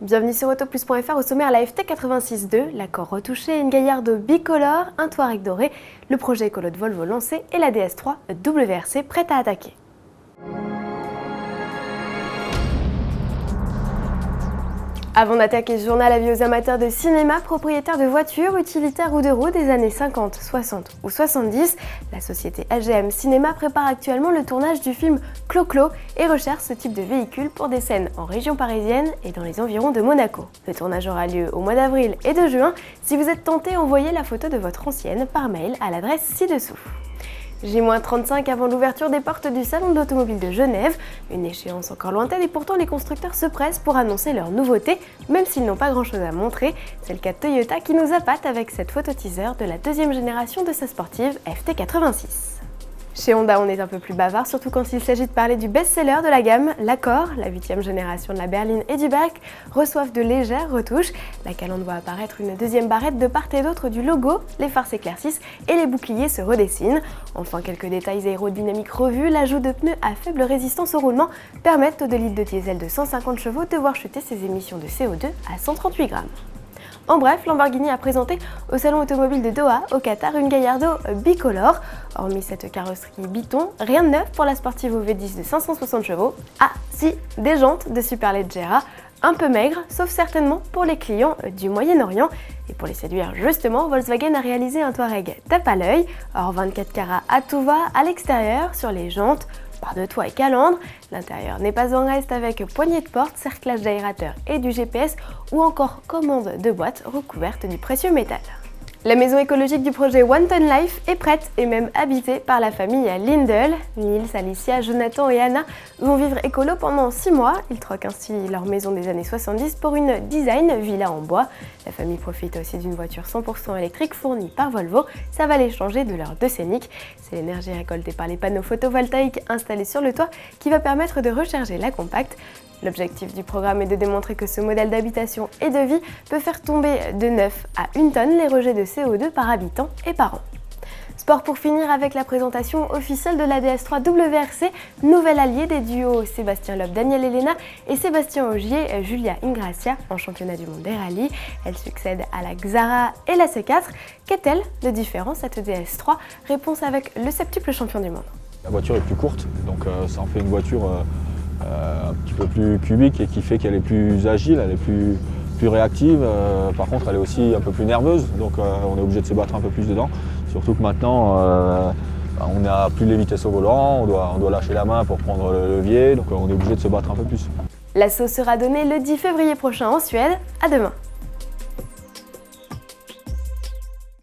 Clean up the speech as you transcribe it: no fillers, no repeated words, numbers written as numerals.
Bienvenue sur autoplus.fr. Au sommaire, la FT86-2, l'accord retouché, une Gallardo bicolore, un Touareg doré, le projet écolo de Volvo lancé et la DS3 WRC prête à attaquer. Avant d'attaquer ce journal, avis aux amateurs de cinéma, propriétaires de voitures, utilitaires ou de roues des années 50, 60 ou 70, la société AGM Cinéma prépare actuellement le tournage du film Clo-Clo et recherche ce type de véhicule pour des scènes en région parisienne et dans les environs de Monaco. Le tournage aura lieu au mois d'avril et de juin. Si vous êtes tenté, envoyez la photo de votre ancienne par mail à l'adresse ci-dessous. J-35 avant l'ouverture des portes du Salon de l'Automobile de Genève, une échéance encore lointaine et pourtant les constructeurs se pressent pour annoncer leurs nouveautés, même s'ils n'ont pas grand chose à montrer. C'est le cas de Toyota qui nous appâte avec cette photo teaser de la deuxième génération de sa sportive FT86. Chez Honda, on est un peu plus bavard, surtout quand il s'agit de parler du best-seller de la gamme, l'Accord. La 8e génération de la berline et du Berk reçoivent de légères retouches. La calandre voit apparaître une deuxième barrette de part et d'autre du logo, les phares s'éclaircissent et les boucliers se redessinent. Enfin, quelques détails aérodynamiques revus, l'ajout de pneus à faible résistance au roulement permettent au 2 litres de diesel de 150 chevaux de voir chuter ses émissions de CO2 à 138 grammes. En bref, Lamborghini a présenté au salon automobile de Doha, au Qatar, une Gallardo bicolore. Hormis cette carrosserie biton, rien de neuf pour la Sportivo V10 de 560 chevaux. Ah si, des jantes de Superleggera, un peu maigres, sauf certainement pour les clients du Moyen-Orient. Et pour les séduire justement, Volkswagen a réalisé un Touareg tape à l'œil, hors 24 carats à tout va, à l'extérieur, sur les jantes, barre de toit et calandre. L'intérieur n'est pas en reste avec poignée de porte, cerclage d'aérateur et du GPS ou encore commande de boîte recouverte du précieux métal. La maison écologique du projet One Ton Life est prête et même habitée par la famille Lindell. Nils, Alicia, Jonathan et Anna vont vivre écolo pendant 6 mois. Ils troquent ainsi leur maison des années 70 pour une design villa en bois. La famille profite aussi d'une voiture 100% électrique fournie par Volvo. Ça va les changer de leur deux scéniques. C'est l'énergie récoltée par les panneaux photovoltaïques installés sur le toit qui va permettre de recharger la compacte. L'objectif du programme est de démontrer que ce modèle d'habitation et de vie peut faire tomber de 9 à 1 tonne les rejets de CO2 par habitant et par an. Sport pour finir avec la présentation officielle de la DS3 WRC, nouvel allié des duos Sébastien Loeb, Daniel Elena et Sébastien Ogier, Julia Ingrassia en championnat du monde des rallyes. Elle succède à la Xara et la C4. Qu'est-elle de différent cette DS3? Réponse avec le septuple champion du monde. La voiture est plus courte, donc ça en fait une voiture un petit peu plus cubique et qui fait qu'elle est plus agile, elle est plus réactive. Par contre, elle est aussi un peu plus nerveuse, donc on est obligé de se battre un peu plus dedans. Surtout que maintenant, on n'a plus les vitesses au volant, on doit lâcher la main pour prendre le levier, donc on est obligé de se battre un peu plus. L'assaut sera donné le 10 février prochain en Suède. À demain.